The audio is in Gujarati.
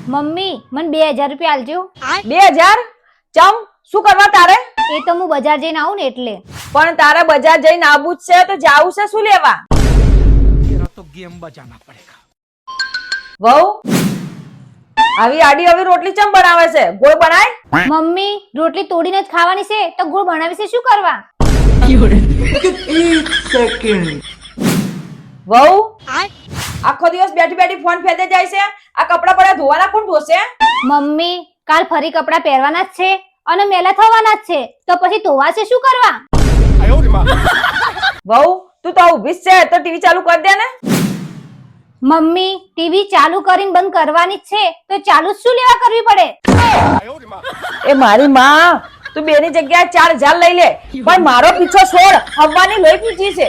મમ્મી મને 2000 રૂપિયા આલજો. 2000? ચમ શું કરવા તારે? એ તો હું બજાર જઈને આવું ને એટલે. પણ તારે બજાર જઈને આવું જ છે તો જાવું છે શું લેવા? तो गेम बजाना पड़ेगा. વહુ આવી આડી આવી રોટલી ચમ બનાવે છે? ગોળ બનાય. મમ્મી રોટલી તોડીને જ ખાવાની છે તો ગોળ બનાવી છે શું કરવા? વહુ આખો દિવસ બેઠી બેઠી ફોન ફેદે જાય છે. આ કપડા પડ્યા ધોવાના કોણ ધોશે? મમ્મી કાલ ફરી કપડા પહેરવાના જ છે અને મેલા થવાના જ છે તો પછી ધોવાશે શું કરવા? વહુ તું તો ઊભી જ છે તો ટીવી ચાલુ કરી દે ને. મમ્મી ટીવી ચાલુ કરીને બંધ કરવાની જ છે તો ચાલુ જ શું લેવા કરવી પડે? એ મારી માં તું બેની જગ્યાએ 4000 લઈ લે પણ મારો પીછો છોડ. હવાની લોહી પીધી છે.